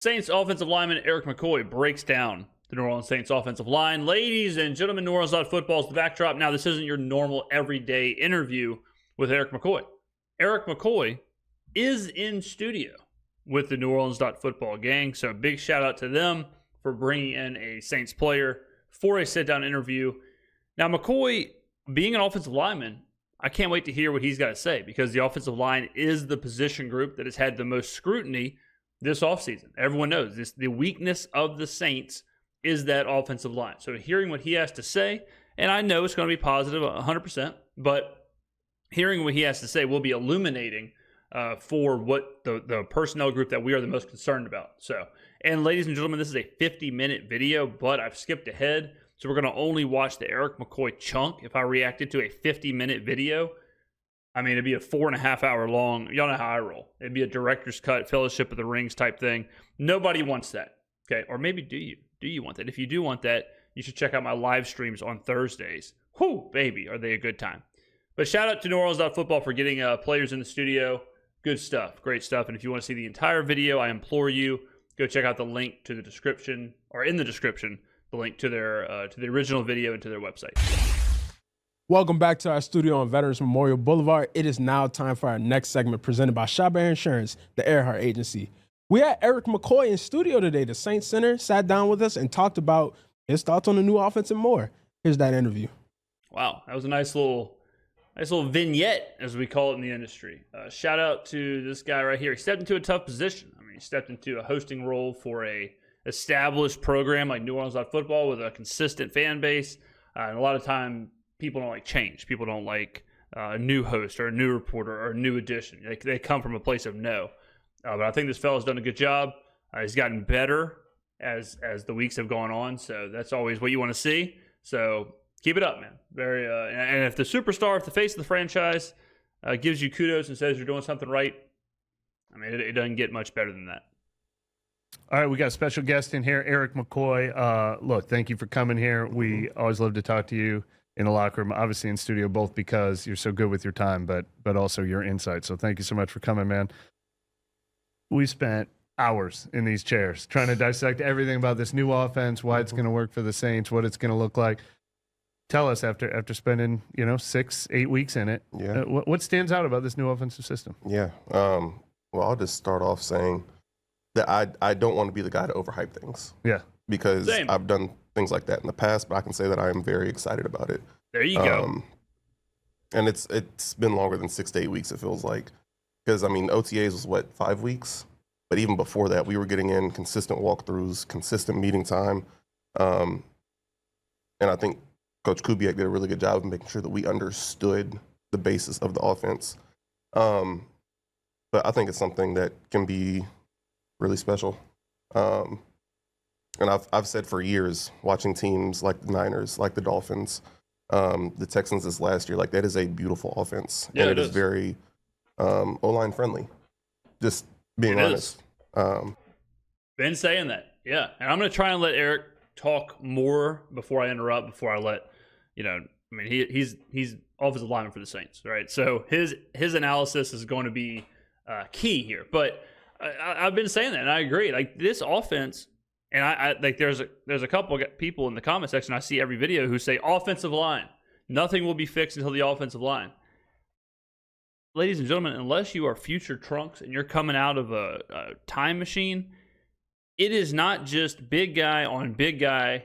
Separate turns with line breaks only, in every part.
Saints offensive lineman Erik McCoy breaks down the New Orleans Saints offensive line. Ladies and gentlemen, New Orleans football is the backdrop. Now, this isn't your normal everyday interview with Erik McCoy. Erik McCoy is in studio with the New Orleans football gang. So big shout out to them for bringing in a Saints player for a sit-down interview. Now, McCoy, being an offensive lineman, I can't wait to hear what he's got to say, because the offensive line is the position group that has had the most scrutiny this offseason. Everyone knows this. The weakness of the Saints is that offensive line. So hearing what he has to say, and I know it's going to be positive 100%, but hearing what he has to say will be illuminating for what the personnel group that we are the most concerned about. So, and ladies and gentlemen, this is a 50-minute video, but I've skipped ahead. So we're going to only watch the Erik McCoy chunk. If I reacted to a 50-minute video, I mean, it'd be a 4.5 hour long. Y'all know how I roll. It'd be a director's cut, Fellowship of the Rings type thing. Nobody wants that. Okay. Or maybe do you? Do you want that? If you do want that, you should check out my live streams on Thursdays. Whoo, baby, are they a good time. But shout out to New Orleans football for getting players in the studio. Good stuff. Great stuff. And if you want to see the entire video, I implore you, go check out the link to the description, or in the description, the link to their to the original video and to their website.
Welcome back to our studio on Veterans Memorial Boulevard. It is now time for our next segment presented by Chabert Insurance, the Earhart Agency. We had Erik McCoy in studio today. The Saints center sat down with us and talked about his thoughts on the new offense and more. Here's that interview.
Wow, that was a nice little vignette, as we call it in the industry. Shout out to this guy right here. He stepped into a tough position. I mean, he stepped into a hosting role for a established program like New Orleans football with a consistent fan base. And a lot of time, people don't like change. People don't like a new host or a new reporter or a new addition. They come from a place of no. But I think this fellow's done a good job. He's gotten better as the weeks have gone on. So that's always what you want to see. So keep it up, man. Very and if the superstar, if the face of the franchise gives you kudos and says you're doing something right, I mean, it doesn't get much better than that.
All right, we got a special guest in here, Erik McCoy. Look, thank you for coming here. We always love to talk to you in the locker room, obviously in studio, both because you're so good with your time, but also your insight. So thank you so much for coming, man. We spent hours in these chairs trying to dissect everything about this new offense, why it's going to work for the Saints, what it's going to look like. Tell us, after spending 6-8 weeks in it, what stands out about this new offensive system?
Yeah, well, I'll just start off saying that I don't want to be the guy to overhype things.
Yeah,
because
Same.
I've done things like that in the past, but I can say that I am very excited about it.
There you go.
And it's been longer than 6 to 8 weeks, it feels like. Because, I mean, OTAs was, 5 weeks? But even before that, we were getting in consistent walkthroughs, consistent meeting time. And I think Coach Kubiak did a really good job of making sure that we understood the basis of the offense. But I think it's something that can be really special. And I've said for years, watching teams like the Niners, like the Dolphins, the Texans this last year, that is a beautiful offense.
Yeah,
and
it
is very O-line friendly. Just being honest.
Been saying that, yeah. And I'm going to try and let Erik talk more before I interrupt, before I let, I mean, he's offensive lineman for the Saints, right? So his analysis is going to be key here. But I've been saying that, and I agree. This offense, and I there's a couple of people in the comment section I see every video who say offensive line. Nothing will be fixed until the offensive line. Ladies and gentlemen, unless you are future Trunks and you're coming out of a time machine, it is not just big guy on big guy.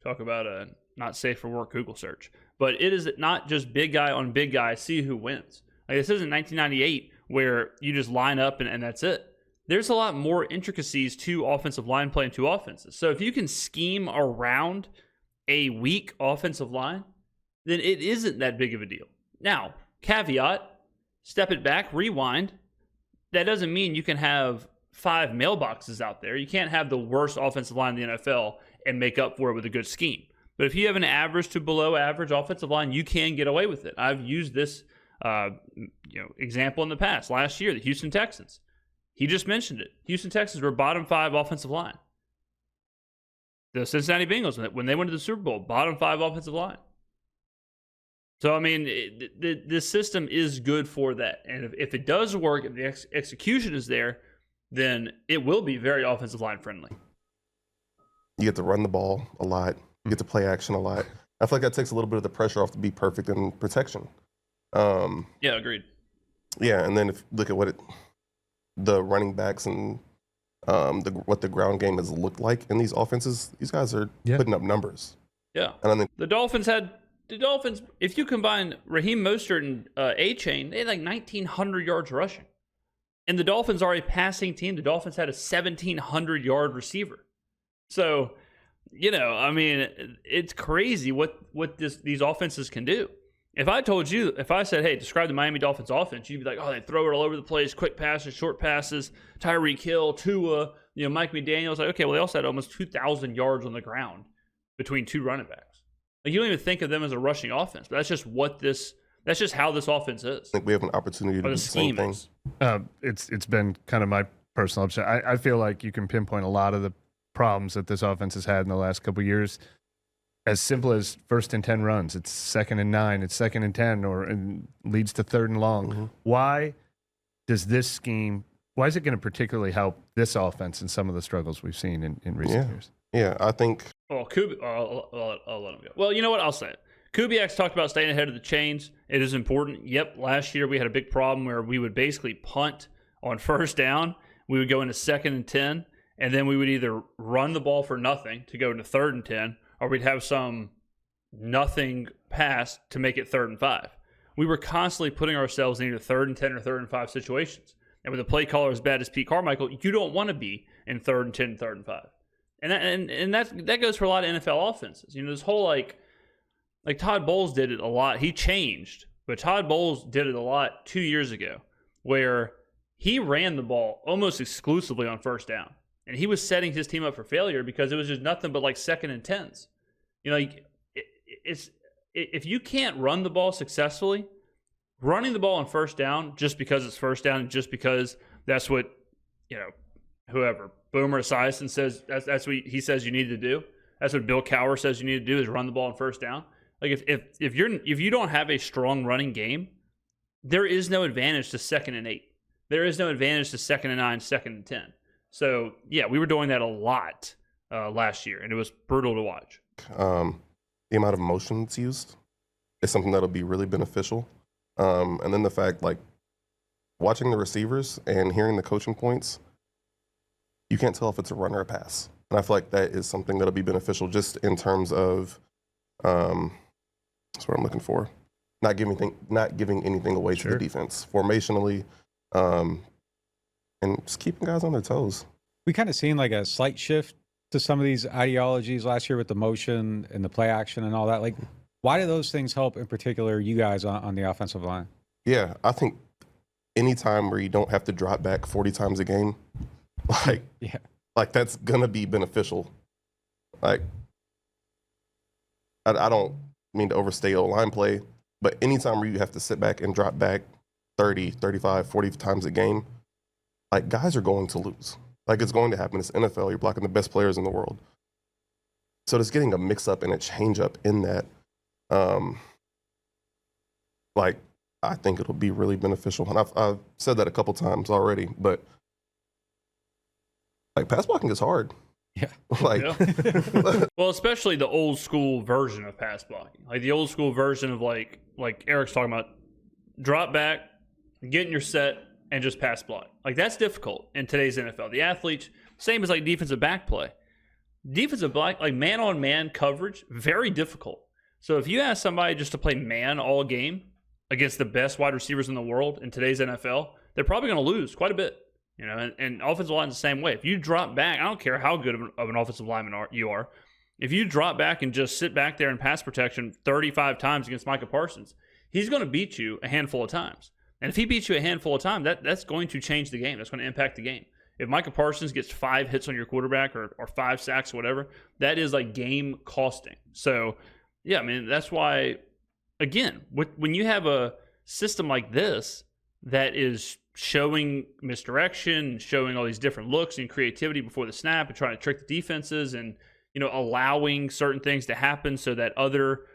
Talk about a not safe for work Google search. But it is not just big guy on big guy, see who wins. This isn't 1998 where you just line up and that's it. There's a lot more intricacies to offensive line play and to offenses. So if you can scheme around a weak offensive line, then it isn't that big of a deal. Now, caveat, step it back, rewind. That doesn't mean you can have 5 mailboxes out there. You can't have the worst offensive line in the NFL and make up for it with a good scheme. But if you have an average to below average offensive line, you can get away with it. I've used this example in the past. Last year, the Houston Texans. He just mentioned it. Houston Texans were bottom 5 offensive line. The Cincinnati Bengals, when they went to the Super Bowl, bottom 5 offensive line. So, I mean, this system is good for that. And if it does work, if the execution is there, then it will be very offensive line friendly.
You get to run the ball a lot. You get to play action a lot. I feel like that takes a little bit of the pressure off to be perfect in protection.
Yeah, agreed.
Yeah, and then if you look at the running backs and what the ground game has looked like in these offenses, these guys are putting up numbers.
Yeah.
And I think
the Dolphins, if you combine Raheem Mostert and A-Chain, they had like 1,900 yards rushing. And the Dolphins are a passing team. The Dolphins had a 1,700-yard receiver. So, I mean, it's crazy what these offenses can do. If I said, hey, describe the Miami Dolphins offense, you'd be like, oh, they throw it all over the place, quick passes, short passes, Tyreek Hill, Tua, Mike McDaniels. Like, okay, well, they also had almost 2,000 yards on the ground between two running backs. Like, you don't even think of them as a rushing offense, but that's just how this offense is.
I think we have an opportunity to do the same thing.
It's been kind of my personal obsession. I feel like you can pinpoint a lot of the problems that this offense has had in the last couple of years. As simple as 1st and 10 runs, it's 2nd and 9, it's 2nd and 10, and leads to 3rd and long.
Mm-hmm.
Why is it going to particularly help this offense in some of the struggles we've seen in recent years?
Yeah, I think.
Well, I'll let him go. Well, you know what? I'll say it. Kubiak's talked about staying ahead of the chains. It is important. Yep, last year we had a big problem where we would basically punt on 1st down. We would go into 2nd and 10, and then we would either run the ball for nothing to go into 3rd and 10, or we'd have some nothing pass to make it 3rd and 5. We were constantly putting ourselves in either 3rd and 10 or 3rd and 5 situations. And with a play caller as bad as Pete Carmichael, you don't want to be in 3rd and 10 and 3rd and 5. And that goes for a lot of NFL offenses. This whole like Todd Bowles did it a lot. He changed, but Todd Bowles did it a lot 2 years ago, where he ran the ball almost exclusively on 1st down. And he was setting his team up for failure because it was just nothing but like 2nd and 10s. If you can't run the ball successfully, running the ball on 1st down just because it's 1st down and just because that's what whoever Boomer Esiason says that's what he says you need to do. That's what Bill Cowher says you need to do is run the ball on 1st down. Like if you don't have a strong running game, there is no advantage to 2nd and 8. There is no advantage to 2nd and 9, 2nd and 10. So yeah, we were doing that a lot last year, and it was brutal to watch.
The amount of motion that's used is something that'll be really beneficial. And then the fact, like, watching the receivers and hearing the coaching points, you can't tell if it's a run or a pass. And I feel like that is something that'll be beneficial just in terms of, that's what I'm looking for, not giving anything away to the defense, formationally, and just keeping guys on their toes.
We kind of seen like a slight shift to some of these ideologies last year with the motion and the play action and all that. Like, why do those things help in particular you guys on the offensive line?
Yeah, I think any time where you don't have to drop back 40 times a game, like that's gonna be beneficial. Like, I don't mean to overstate O-line play, but anytime where you have to sit back and drop back 30, 35, 40 times a game, like, guys are going to lose. Like, it's going to happen. It's NFL. You're blocking the best players in the world. So just getting a mix-up and a change-up in that, like, I think it'll be really beneficial. And I've said that a couple times already, but, like, pass blocking is hard.
Yeah.
Like,
well, especially the old school version of pass blocking. Like the old school version of like Eric's talking about, drop back, get in your set, and just pass block. Like, that's difficult in today's NFL. The athletes, same as like defensive back play. Defensive back, like man-on-man coverage, very difficult. So if you ask somebody just to play man all game against the best wide receivers in the world in today's NFL, they're probably going to lose quite a bit. And offensive line's the same way. If you drop back, I don't care how good of an offensive lineman you are. If you drop back and just sit back there in pass protection 35 times against Micah Parsons, he's going to beat you a handful of times. And if he beats you a handful of times, that's going to change the game. That's going to impact the game. If Micah Parsons gets 5 hits on your quarterback or 5 sacks or whatever, that is like game costing. So, yeah, I mean, that's why, again, when you have a system like this that is showing misdirection, showing all these different looks and creativity before the snap and trying to trick the defenses and, allowing certain things to happen so that other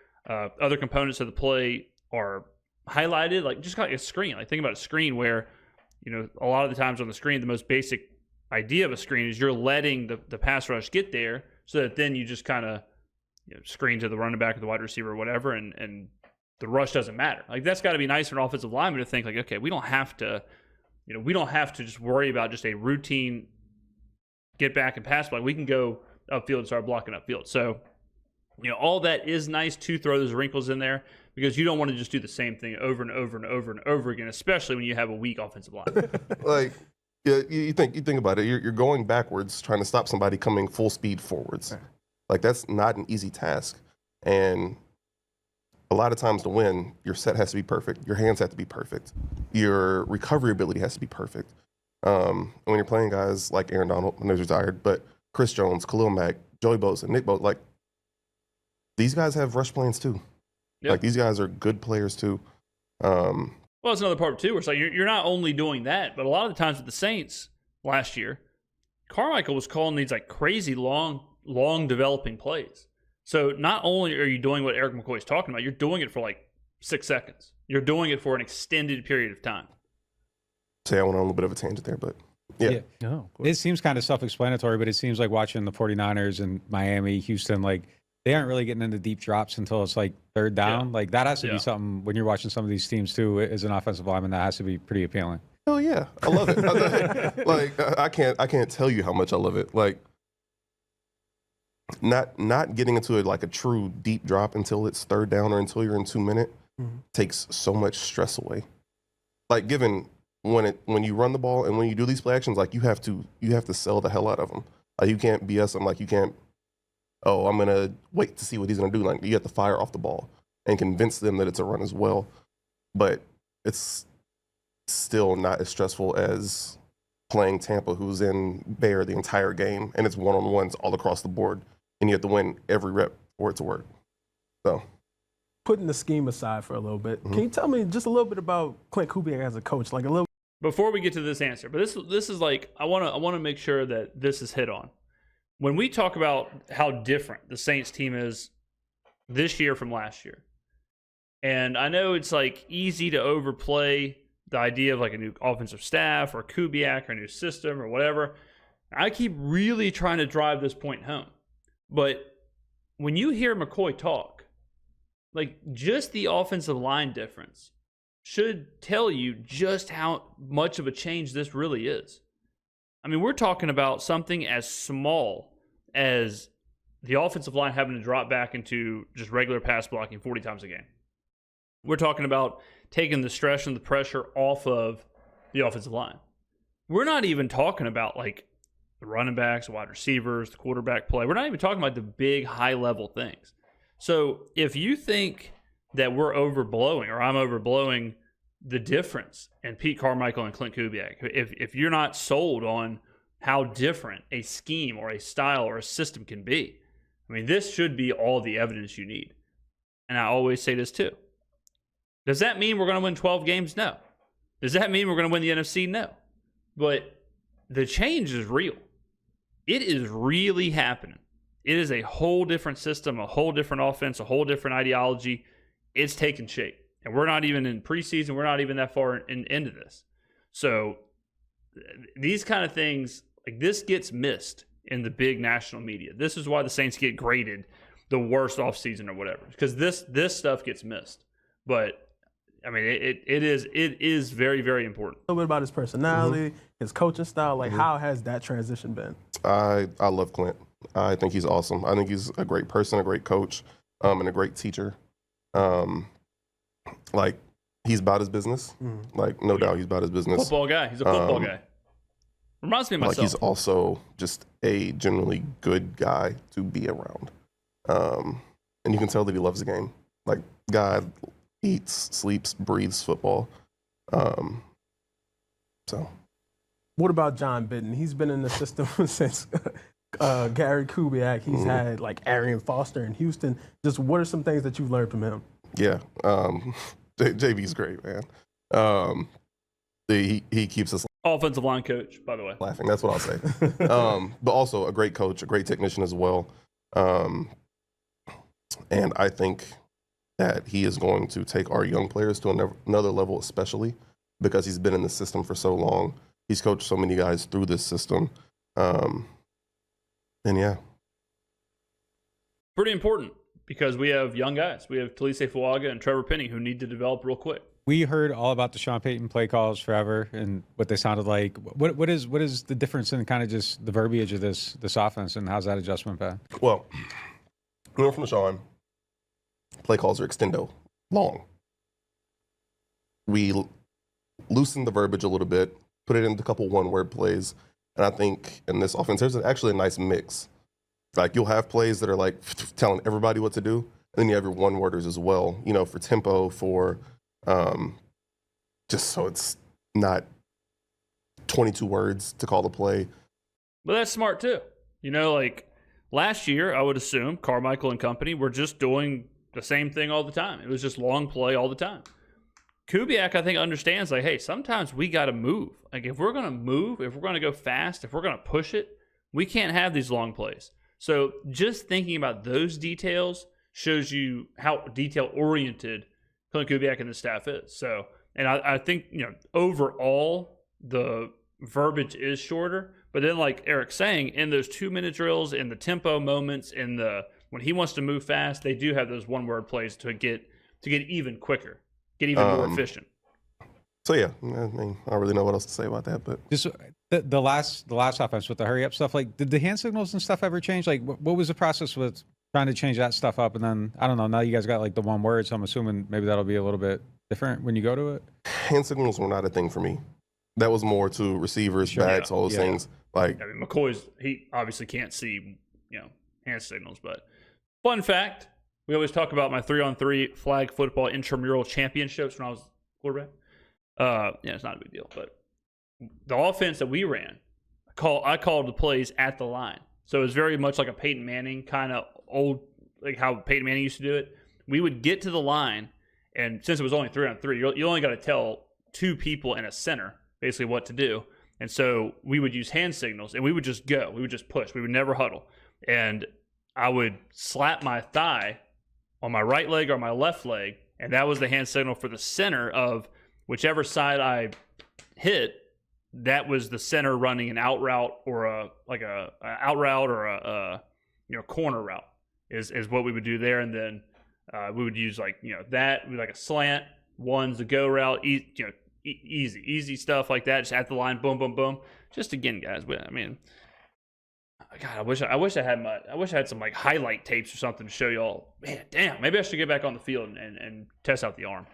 components of the play are highlighted, like just like a screen. Like, think about a screen where, a lot of the times on the screen, the most basic idea of a screen is you're letting the pass rush get there so that then you just kind of screen to the running back or the wide receiver or whatever, and the rush doesn't matter. Like, that's got to be nice for an offensive lineman to think like, okay, we don't have to just worry about just a routine get back and pass block. We can go upfield and start blocking upfield. So, all that is nice to throw those wrinkles in there because you don't want to just do the same thing over and over and over and over again, especially when you have a weak offensive line.
Like, yeah, you think about it. You're going backwards, trying to stop somebody coming full speed forwards.
Right.
Like, that's not an easy task. And a lot of times to win, your set has to be perfect. Your hands have to be perfect. Your recovery ability has to be perfect. When you're playing guys like Aaron Donald, I know he's retired, but Chris Jones, Khalil Mack, Joey Bosa, Nick Bosa, like, these guys have rush plans too.
Yep.
Like, these guys are good players too.
Well, it's another part too, where it's like you're not only doing that, but a lot of the times with the Saints last year, Carmichael was calling these like crazy long developing plays. So not only are you doing what Erik McCoy is talking about, you're doing it for like 6 seconds. You're doing it for an extended period of time.
Say I went on a little bit of a tangent there, but yeah.
No,
It seems kind of self-explanatory, but it seems like watching the 49ers and Miami, Houston, like they aren't really getting into deep drops until it's like third down.
Yeah.
Like that has to
Yeah.
be something when you're watching some of these teams too, as an offensive lineman, that has to be pretty appealing.
Oh yeah, I love it. Like, I can't tell you how much I love it. Like, not getting into like a true deep drop until it's third down or until you're in 2 minute takes so much stress away. Like, given when you run the ball and when you do these play actions, like you have to sell the hell out of them. Like, you can't BS them. Like, you can't. Oh, I'm gonna wait to see what he's gonna do. Like, you have to fire off the ball and convince them that it's a run as well. But it's still not as stressful as playing Tampa, who's in Bear the entire game, and it's one-on-ones all across the board, and you have to win every rep for it to work. So,
Putting the scheme aside for a little bit, can you tell me just a little bit about Clint Kubiak as a coach? Like a little.
Before we get to this answer, but this is like I want to make sure that this is hit on. When we talk about how different the Saints team is this year from last year, and I know it's like easy to overplay the idea of like a new offensive staff or Kubiak or a new system or whatever. I keep really trying to drive this point home. But when you hear McCoy talk, like just the offensive line difference should tell you just how much of a change this really is. I mean, we're talking about something as small as the offensive line having to drop back into just regular pass blocking 40 times a game. We're talking about taking the stress and the pressure off of the offensive line. We're not even talking about like the running backs, the wide receivers, the quarterback play. We're not even talking about the big high-level things. So if you think that we're overblowing or I'm overblowing the difference in Pete Carmichael and Clint Kubiak, if you're not sold on how different a scheme or a style or a system can be, I mean, this should be all the evidence you need. And I always say this too. Does that mean we're going to win 12 games? No. Does that mean we're going to win the NFC? No. But the change is real. It is really happening. It is a whole different system, a whole different offense, a whole different ideology. It's taking shape. And we're not even in preseason. We're not even that far into this. So these kind of things, like this gets missed in the big national media. This is why the Saints get graded the worst offseason or whatever, because this stuff gets missed. But I mean, it is very, very important.
A little bit about his personality, his coaching style. Like, how has that transition been?
I love Clint. I think he's awesome. I think he's a great person, a great coach, and a great teacher. Like, he's about his business. Like, no doubt he's about his business.
Football guy. He's a football guy. Reminds me of myself.
Like, he's also just a generally good guy to be around. And you can tell that he loves the game. Like, God eats, sleeps, breathes football. So.
What about John Bitten? He's been in the system since Gary Kubiak. He's had like Arian Foster in Houston. Just what are some things that you've learned from him?
Yeah, JB's great, man. He keeps us
offensive line coach, by the way.
Laughing. That's what I'll say. But also a great coach, a great technician as well. And I think that he is going to take our young players to another level, especially because he's been in the system for so long. He's coached so many guys through this system. And yeah.
Pretty important because we have young guys. We have Talise Fuaga and Trevor Penning who need to develop real quick.
We heard all about the Sean Payton play calls forever and what they sounded like. What is the difference in kind of just the verbiage of this offense, and how's that adjustment been?
Well, we went from Sean. Play calls are extendo, long. We loosened the verbiage a little bit, put it into a couple one-word plays, and I think in this offense, there's actually a nice mix. Like, you'll have plays that are like telling everybody what to do, and then you have your one-worders as well, you know, for tempo, for just so it's not 22 words to call the play.
But that's smart too. You know, like last year, I would assume Carmichael and company were just doing the same thing all the time. It was just long play all the time. Kubiak, I think, understands, like, hey, sometimes we got to move. Like, if we're going to move, if we're going to go fast, if we're going to push it, we can't have these long plays. So just thinking about those details shows you how detail-oriented Clint Kubiak and the staff is. So, and I think, you know, overall, the verbiage is shorter. But then, like Eric's saying, in those 2-minute drills, in the tempo moments, in the when he wants to move fast, they do have those one-word plays to get even quicker, get even more efficient.
So yeah, I mean, I don't really know what else to say about that, but
Just the last offense with the hurry up stuff. Like, did the hand signals and stuff ever change? Like, what was the process with trying to change that stuff up? And then I don't know. Now you guys got like the one word, so I'm assuming maybe that'll be a little bit different when you go to it.
hand signals were not a thing for me. That was more to receivers, backs, all those things. Like,
I mean, he obviously can't see, you know, hand signals. But fun fact, we always talk about my 3-on-3 flag football intramural championships when I was quarterback. Yeah, it's not a big deal. But the offense that we ran, I called the plays at the line. So it was very much like a Peyton Manning kind of old, like how Peyton Manning used to do it. We would get to the line, and since it was only 3-on-3, you only got to tell 2 people and a center basically what to do. And so we would use hand signals, and we would just go. We would just push. We would never huddle. And I would slap my thigh on my right leg or my left leg, and that was the hand signal for the center of whichever side I hit. That was the center running an out route or a out route or a corner route is what we would do there. And then we would use like a slant. One's the go route. Easy stuff like that. Just at the line, boom, boom, boom. Just again, guys. I mean, God, I wish I had some like highlight tapes or something to show y'all. Man, damn. Maybe I should get back on the field and test out the arm.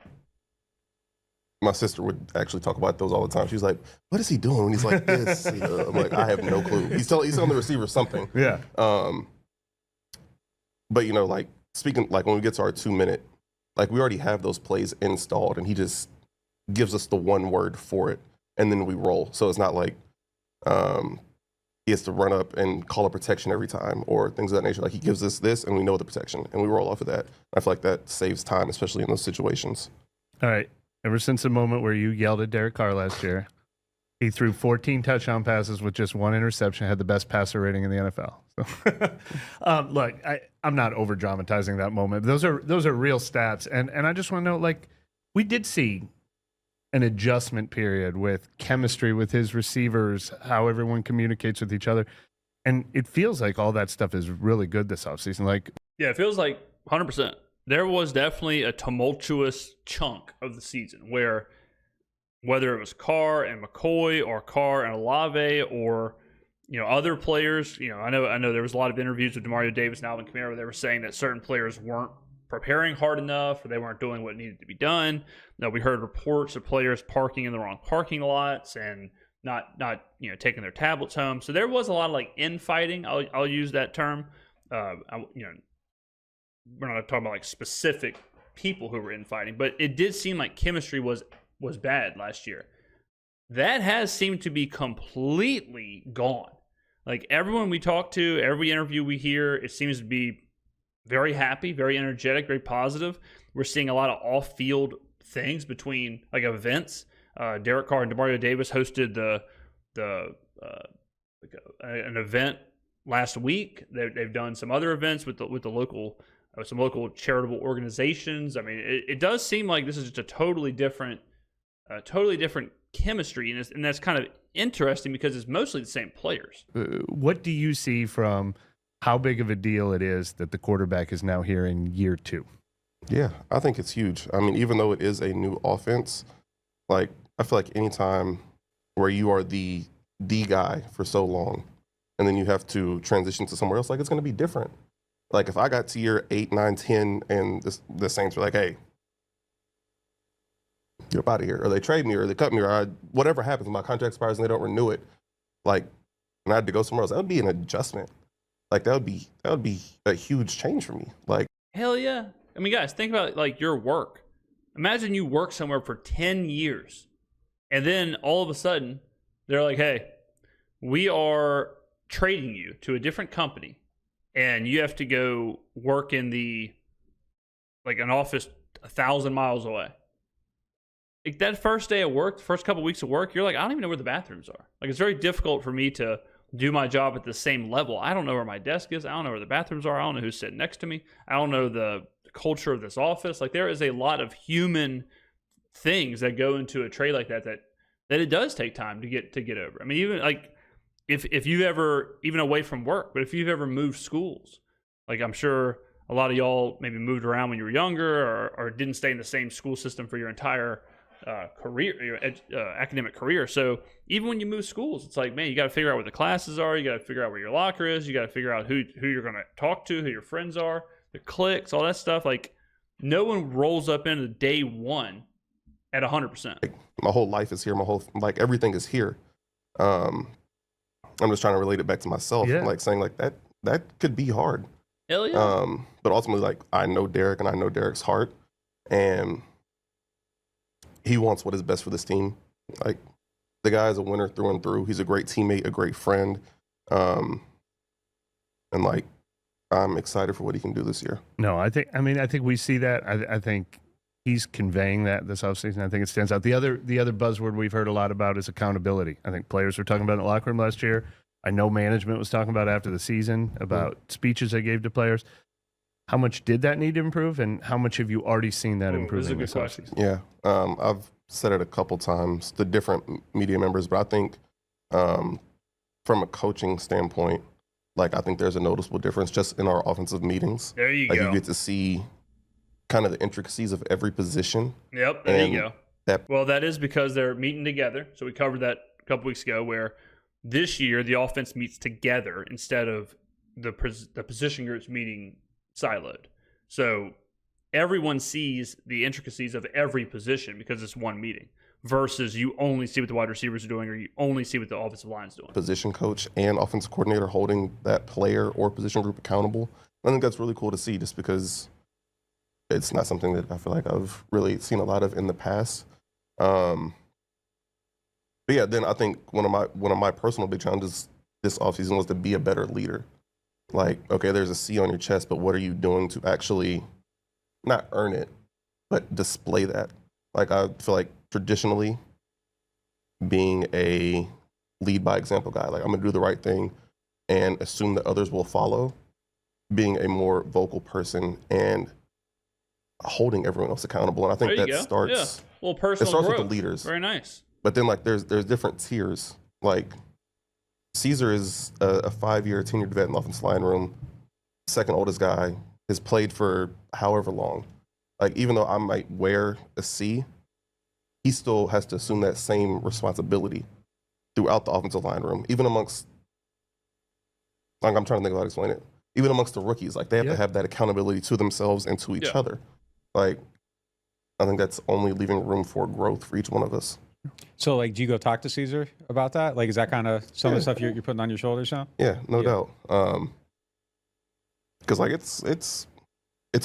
my sister would actually talk about those all the time. She's like, "What is he doing when he's like this?" I'm like, "I have no clue." He's telling the receiver something.
Yeah.
But like speaking, like when we get to our 2-minute, like we already have those plays installed, and he just gives us the one word for it, and then we roll. So it's not like he has to run up and call a protection every time or things of that nature. Like he gives us this, and we know the protection, and we roll off of that. I feel like that saves time, especially in those situations.
All right. Ever since the moment where you yelled at Derek Carr last year, he threw 14 touchdown passes with just 1 interception, had the best passer rating in the NFL. So, look, I'm not over dramatizing that moment. Those are real stats, and I just want to know, like, we did see an adjustment period with chemistry with his receivers, how everyone communicates with each other, and it feels like all that stuff is really good this offseason. Like,
yeah, it feels like 100%. There was definitely a tumultuous chunk of the season where, whether it was Carr and McCoy or Carr and Olave or other players, I know there was a lot of interviews with Demario Davis and Alvin Kamara where they were saying that certain players weren't preparing hard enough or they weren't doing what needed to be done. Now, we heard reports of players parking in the wrong parking lots and not taking their tablets home. So there was a lot of like infighting. I'll use that term. We're not talking about like specific people who were infighting, but it did seem like chemistry was bad last year. That has seemed to be completely gone. Like everyone we talk to, every interview we hear, it seems to be very happy, very energetic, very positive. We're seeing a lot of off-field things between like events. Derek Carr and Demario Davis hosted an event last week. They've done some other events with the local some local charitable organizations. I mean, it does seem like this is just a totally different chemistry, and that's kind of interesting because it's mostly the same players.
What do you see from how big of a deal it is that the quarterback is now here in year 2?
Yeah, I think it's huge. I mean, even though it is a new offense, like I feel like anytime where you are the guy for so long and then you have to transition to somewhere else, like it's going to be different. Like if I got to year 8, 9, 10 and the Saints were like, hey, you're up out of here, or they trade me or they cut me, or whatever happens, my contract expires and they don't renew it, like, and I had to go somewhere else, that would be an adjustment. Like that would be a huge change for me. Like,
hell yeah. I mean, guys, think about like your work. Imagine you work somewhere for 10 years and then all of a sudden they're like, hey, we are trading you to a different company and you have to go work in an office 1,000 miles away. Like that first day of work, the first couple of weeks of work, you're like, I don't even know where the bathrooms are. Like it's very difficult for me to do my job at the same level. I don't know where my desk is. I don't know where the bathrooms are. I don't know who's sitting next to me. I don't know the culture of this office. Like there is a lot of human things that go into a trade like that it does take time to get over. I mean, even like if you've ever, even away from work, but if you've ever moved schools, like I'm sure a lot of y'all maybe moved around when you were younger or didn't stay in the same school system for your entire career, your academic career. So even when you move schools, it's like, man, you got to figure out where the classes are. You got to figure out where your locker is. You got to figure out who you're going to talk to, who your friends are, the cliques, all that stuff. Like no one rolls up into day one at 100%.
Like, my whole life is here. Like everything is here. I'm just trying to relate it back to myself.
Yeah.
Like saying like that could be hard.
Hell yeah.
But ultimately, like I know Derek and I know Derek's heart, and he wants what is best for this team. Like the guy is a winner through and through. He's a great teammate, a great friend, and like I'm excited for what he can do this year.
No, I think we see that. I think he's conveying that this offseason. I think it stands out. The other buzzword we've heard a lot about is accountability. I think players were talking about it in the locker room last year. I know management was talking about after the season about speeches they gave to players. How much did that need to improve, and how much have you already seen that improving this offseason?
Yeah, I've said it a couple times to different media members, but I think from a coaching standpoint, like I think there's a noticeable difference just in our offensive meetings.
There you
go.
go.
You get to see kind of the intricacies of every position.
Yep, there you go. Well, that is because they're meeting together. So we covered that a couple weeks ago where this year the offense meets together instead of the position groups meeting siloed. So everyone sees the intricacies of every position because it's one meeting versus you only see what the wide receivers are doing or you only see what the offensive line is doing.
Position coach and offensive coordinator holding that player or position group accountable. I think that's really cool to see just because it's not something that I feel like I've really seen a lot of in the past. But yeah, then I think one of my personal big challenges this offseason was to be a better leader. Like, okay, there's a C on your chest, but what are you doing to actually not earn it, but display that? Like, I feel like traditionally being a lead by example guy, like I'm gonna do the right thing and assume that others will follow, being a more vocal person and holding everyone else accountable. And I think that starts,
a little personal
it starts
growth.
with the leaders.
Very nice.
But then like there's different tiers. Like Caesar is a 5-year tenured vet in the offensive line room, second oldest guy, has played for however long. Like even though I might wear a C, he still has to assume that same responsibility throughout the offensive line room, even amongst, like I'm trying to think of how to explain it, even amongst the rookies. Like they have to have that accountability to themselves and to each other. Like I think that's only leaving room for growth for each one of us.
So, like, do you go talk to Caesar about that? Like, is that kind of some of the stuff you're putting on your shoulders now?
Yeah, no doubt. Because like it's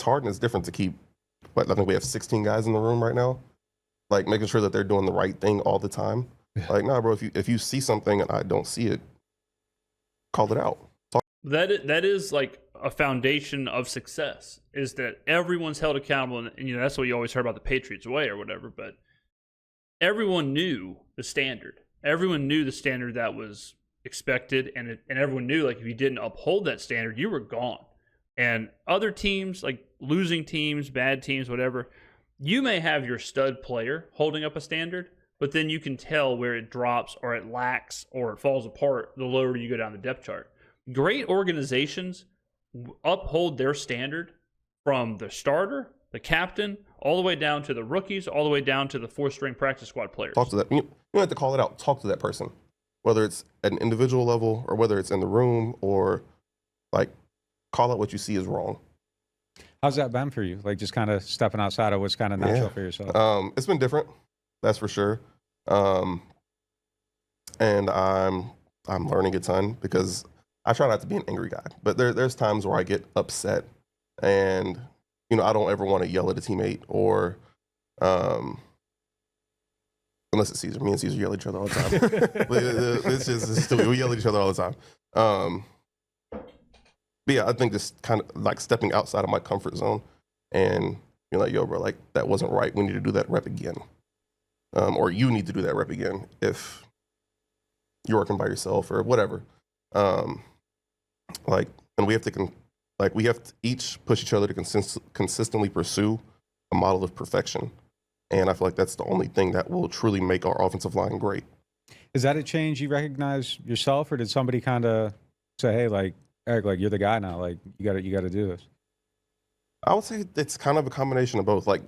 hard and it's different to keep. But I think we have 16 guys in the room right now. Like making sure that they're doing the right thing all the time. Like, nah, bro. If you see something and I don't see it, call it out.
That is like a foundation of success. Is that everyone's held accountable, and you know that's what you always heard about the Patriots way or whatever, but. Everyone knew the standard. Everyone knew the standard that was expected, and everyone knew like if you didn't uphold that standard, you were gone. And other teams, like losing teams, bad teams, whatever, you may have your stud player holding up a standard, but then you can tell where it drops or it lacks or it falls apart the lower you go down the depth chart. Great organizations uphold their standard from the starter, the captain, all the way down to the rookies, all the way down to the 4th-string practice squad players.
Talk to that. You don't have to call it out. Talk to that person, whether it's at an individual level or whether it's in the room, or like call out what you see is wrong.
How's that been for you? Like just kind of stepping outside of what's kind of natural for yourself?
It's been different, that's for sure. And I'm learning a ton because I try not to be an angry guy, but there's times where I get upset, and I don't ever want to yell at a teammate or unless it's Caesar. Me and Caesar yell at each other all the time. It's stupid. We yell at each other all the time. But yeah, I think just kind of like stepping outside of my comfort zone and you're like, yo, bro, like that wasn't right. We need to do that rep again. Or you need to do that rep again if you're working by yourself or whatever. And we have to we have to each push each other to consistently pursue a model of perfection. And I feel like that's the only thing that will truly make our offensive line great.
Is that a change you recognize yourself, or did somebody kind of say, hey, like, Eric, like you're the guy now, like you got to do this?
I would say it's kind of a combination of both. Like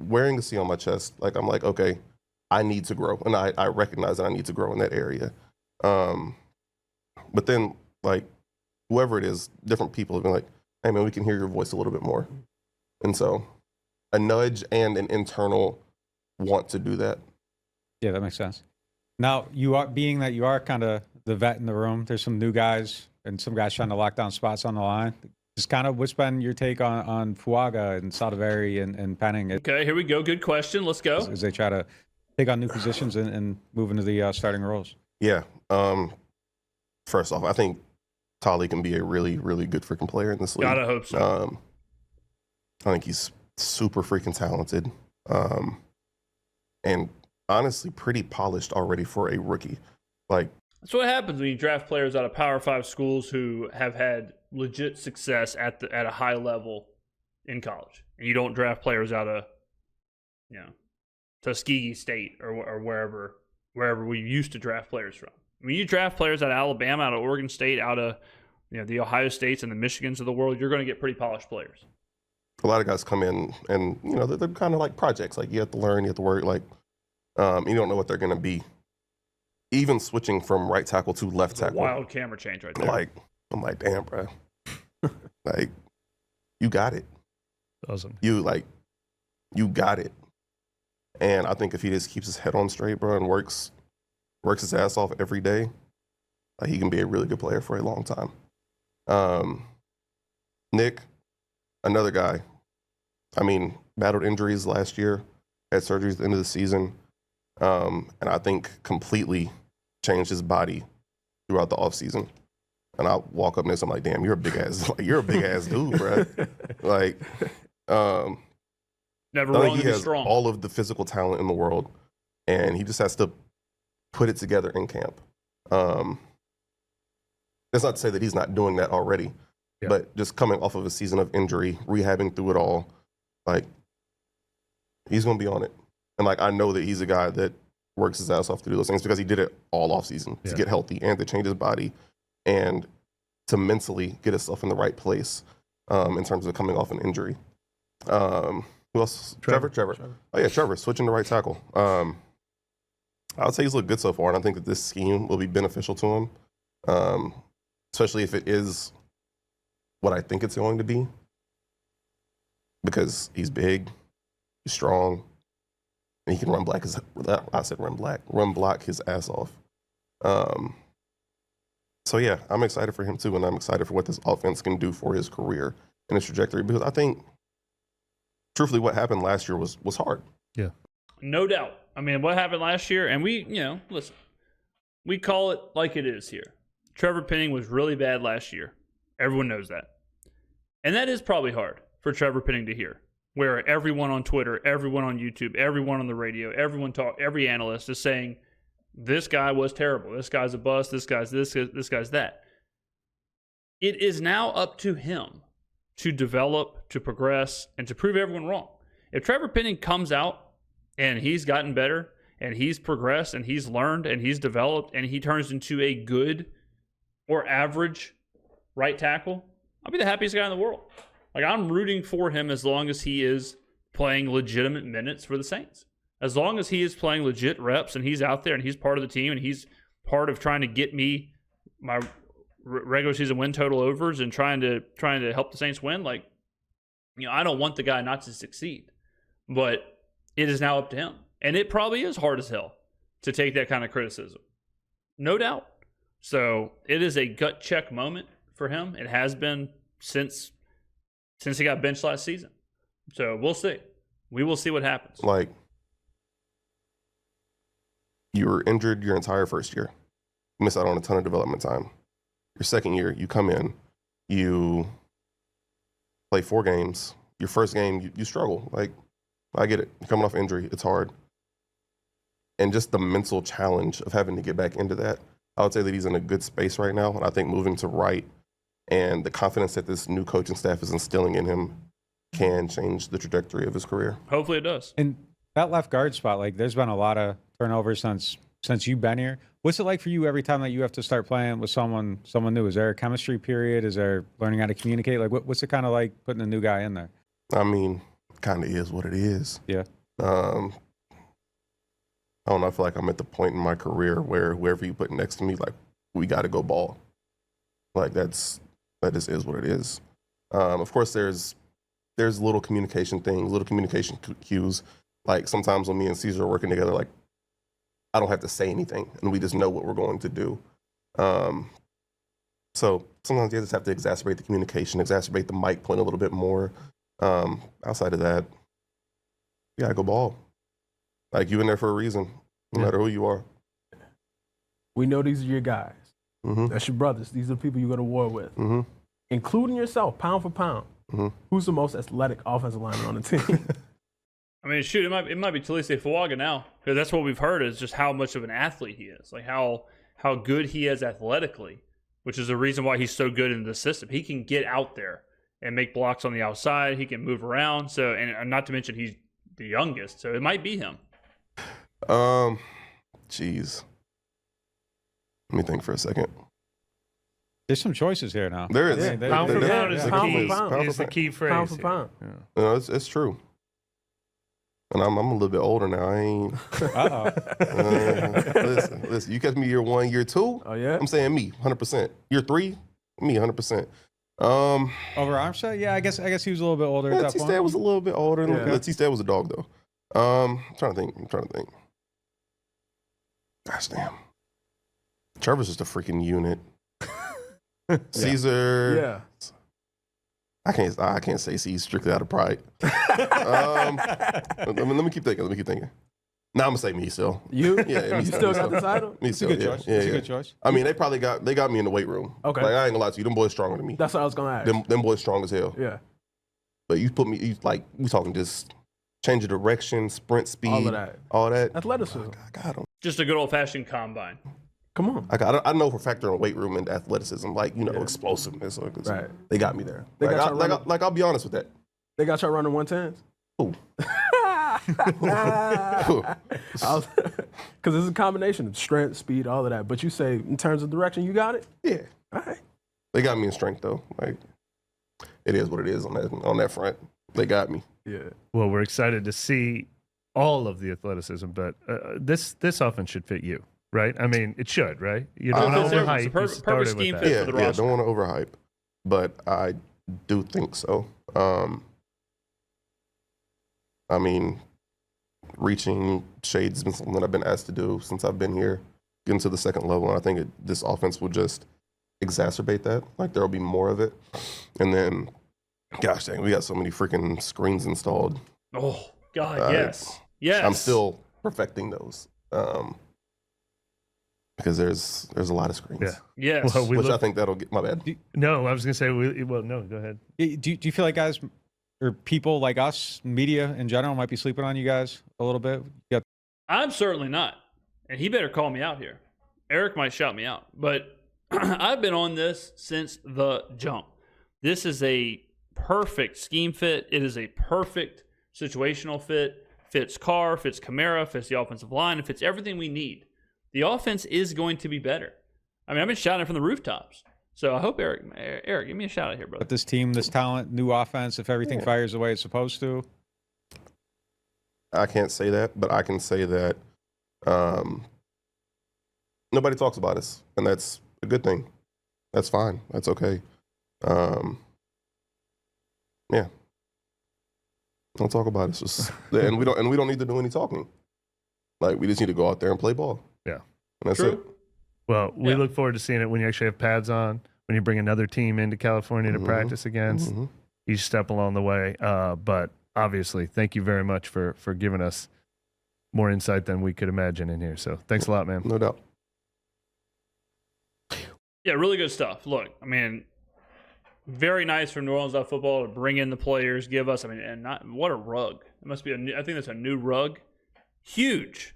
wearing the C on my chest, like I'm like, okay, I need to grow, and I recognize that I need to grow in that area. But then like whoever it is, different people have been like, hey man, we can hear your voice a little bit more. And so a nudge and an internal want to do that.
Yeah, that makes sense. Now you are kind of the vet in the room. There's some new guys and some guys trying to lock down spots on the line. Just kind of what's been your take on Fuaga and Saldivari and Penning?
Okay, here we go. Good question. Let's go.
As they try to take on new positions and move into the starting roles.
Yeah. First off, I think Tolly can be a really, really good freaking player in this league.
Gotta hope so.
I think he's super freaking talented. And honestly, pretty polished already for a rookie. Like,
that's what happens when you draft players out of Power 5 schools who have had legit success at a high level in college, and you don't draft players out of, Tuskegee State or wherever we used to draft players from. When you draft players out of Alabama, out of Oregon State, out of the Ohio States and the Michigans of the world, you're going to get pretty polished players.
A lot of guys come in and they're kind of like projects. Like you have to learn, you have to work. Like you don't know what they're going to be. Even switching from right tackle to left tackle.
Wild camera change right there.
Like I'm like, damn, bro. Like you got it.
Awesome.
You got it. And I think if he just keeps his head on straight, bro, and works his ass off every day, like he can be a really good player for a long time. Nick, another guy. I mean, battled injuries last year, had surgeries at the end of the season, and I think completely changed his body throughout the offseason. And I walk up next, I'm like, damn, you're a big ass dude, bro. Like,
never wrong to be
has
strong.
All of the physical talent in the world, and he just has to put it together in camp. That's not to say that he's not doing that already, but just coming off of a season of injury, rehabbing through it all, like he's going to be on it. And like I know that he's a guy that works his ass off to do those things because he did it all off season to get healthy and to change his body and to mentally get himself in the right place in terms of coming off an injury. Who else? Trevor. Oh yeah, Trevor switching to right tackle. I would say he's looked good so far, and I think that this scheme will be beneficial to him, especially if it is what I think it's going to be, because he's big, he's strong, and he can run block his ass off. So yeah, I'm excited for him too, and I'm excited for what this offense can do for his career and his trajectory, because I think, truthfully, what happened last year was hard.
Yeah.
No doubt. I mean, what happened last year, and listen, we call it like it is here. Trevor Penning was really bad last year. Everyone knows that. And that is probably hard for Trevor Penning to hear, where everyone on Twitter, everyone on YouTube, everyone on the radio, every analyst is saying, this guy was terrible. This guy's a bust. This guy's this guy's that. It is now up to him to develop, to progress, and to prove everyone wrong. If Trevor Penning comes out and he's gotten better and he's progressed and he's learned and he's developed and he turns into a good or average right tackle, I'll be the happiest guy in the world. Like, I'm rooting for him as long as he is playing legitimate minutes for the Saints. As long as he is playing legit reps and he's out there and he's part of the team and he's part of trying to get me my regular season win total overs and trying to help the Saints win, like, I don't want the guy not to succeed. But it is now up to him. And it probably is hard as hell to take that kind of criticism. No doubt. So it is a gut check moment for him. It has been since he got benched last season. So we'll see. We will see what happens.
Like, you were injured your entire first year. You missed out on a ton of development time. Your second year, you come in, you play 4 games. Your first game, you struggle. Like, I get it. You're coming off injury. It's hard. And just the mental challenge of having to get back into that, I would say that he's in a good space right now. And I think moving to right and the confidence that this new coaching staff is instilling in him can change the trajectory of his career.
Hopefully it does.
And that left guard spot, like, there's been a lot of turnovers since you've been here. What's it like for you every time that you have to start playing with someone new? Is there a chemistry period? Is there learning how to communicate? Like, what's it kind of like putting a new guy in there?
I mean, kind of is what it is.
Yeah.
I don't know. I feel like I'm at the point in my career where whoever you put next to me, like, we got to go ball. Like, that just is what it is. Of course, there's little communication things, little communication cues. Like, sometimes when me and Caesar are working together, like, I don't have to say anything, and we just know what we're going to do. So sometimes you just have to exacerbate the communication, exacerbate the mic point a little bit more. Outside of that, you gotta go ball. Like, you in there for a reason, no matter who you are.
We know these are your guys.
Mm-hmm.
That's your brothers. These are the people you go to war with,
Mm-hmm.
including yourself, pound for pound.
Mm-hmm.
Who's the most athletic offensive lineman on the team?
I mean, shoot, it might be Talise Fuaga now, because that's what we've heard is just how much of an athlete he is, like how good he is athletically, which is the reason why he's so good in the system. He can get out there and make blocks on the outside. He can move around. So, and not to mention he's the youngest, so it might be him.
Jeez. Let me think for a second.
There's some choices here now.
There is.
Yeah,
Pound for
There
pound
is.
is the
Pound for
key.
pound.
Is the key phrase.
Pound for
here.
pound.
Yeah.
No, it's true. And I'm a little bit older now. I ain't. Listen. You catch me year 1, year 2.
Oh, yeah?
I'm saying me, 100%. Year 3, me, 100%.
Over Armstead? Yeah, I guess he was a little bit older at that point.
T-Stat was a little bit older.
Yeah.
T-Stat was a dog, though. I'm trying to think. Gosh damn. Trevor's just a freaking unit. Caesar.
Yeah.
I can't say he's strictly out of pride. Let me keep thinking. Now I'm gonna say me still.
You?
Yeah,
You still got the title?
Me
It's a
still.
good
Yeah,
choice.
yeah,
It's a
yeah.
good choice.
I mean, they got me in the weight room.
Okay.
Like, I ain't gonna lie to you, them boys stronger than me.
That's what I was going to ask.
Them boys strong as hell.
Yeah.
But you put me, we talking just change of direction, sprint speed,
All of that.
that.
Athleticism.
I got 'em.
Just a good old-fashioned combine.
Come on.
I know for factoring weight room and athleticism, like, explosiveness.
Right.
They got me there.
They got y'all running-
I'll be honest with that.
They got y'all running 110s?
Who?
Because it's a combination of strength, speed, all of that. But you say, in terms of direction, you got it?
Yeah.
All right.
They got me in strength, though. Like, it is what it is on that front. They got me.
Yeah.
Well, we're excited to see all of the athleticism, but this offense should fit you, right? I mean, it should, right? You don't
It's a
overhype.
perfect
You started with
scheme
that.
fit.
Yeah,
for the
yeah.
roster.
Don't want to overhype, but I do think so. I mean, reaching shades has been something that I've been asked to do since I've been here, getting to the second level, and I think this offense will just exacerbate that. Like, there'll be more of it, and then, gosh dang, we got so many freaking screens installed.
Oh God, yes.
I'm still perfecting those because there's a lot of screens.
Yeah.
Yes.
Well,
Which I think that'll get my bad.
No, I was gonna say. No, go ahead.
Do you feel like guys or people like us, media in general, might be sleeping on you guys a little bit? You got
I'm certainly not. And he better call me out here. Eric might shout me out. But I've been on this since the jump. This is a perfect scheme fit. It is a perfect situational fit. fits Carr, fits Kamara, fits the offensive line, and fits everything we need. The offense is going to be better. I mean, I've been shouting from the rooftops. So I hope Eric, give me a shout out here, brother.
But this team, this talent, new offense, if everything fires the way it's supposed to.
I can't say that, but I can say that nobody talks about us, and that's a good thing. That's fine. That's okay. Yeah. Don't talk about it. It's just, and we don't need to do any talking. Like, we just need to go out there and play ball.
Yeah.
And that's
True.
it.
Well, we look forward to seeing it when you actually have pads on, when you bring another team into California to practice against each step along the way. But obviously, thank you very much for giving us more insight than we could imagine in here. So thanks a lot, man.
No doubt.
Yeah, really good stuff. Look, I mean, very nice from New Orleans football to bring in the players, give us. I mean, and not what a rug. It must be a new. I think that's a new rug. Huge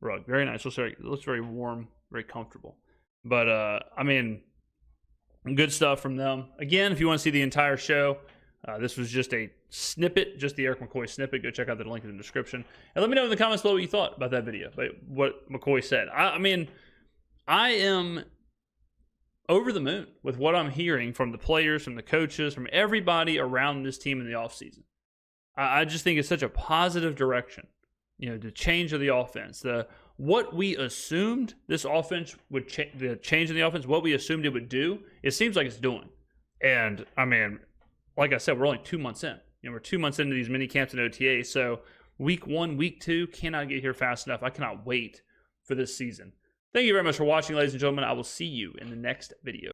rug. Very nice. Looks very warm, very comfortable. But I mean, good stuff from them. Again, if you want to see the entire show, this was just a snippet, just the Erik McCoy snippet. Go check out the link in the description. And let me know in the comments below what you thought about that video, what McCoy said. I mean, I am over the moon with what I'm hearing from the players, from the coaches, from everybody around this team in the offseason. I just think it's such a positive direction, the change of the offense. What we assumed this offense would the change in the offense, what we assumed it would do, it seems like it's doing. And, I mean, like I said, we're only 2 months in. We're 2 months into these mini camps and OTAs, so week 1, week 2 cannot get here fast enough. I cannot wait for this season. Thank you very much for watching, ladies and gentlemen. I will see you in the next video.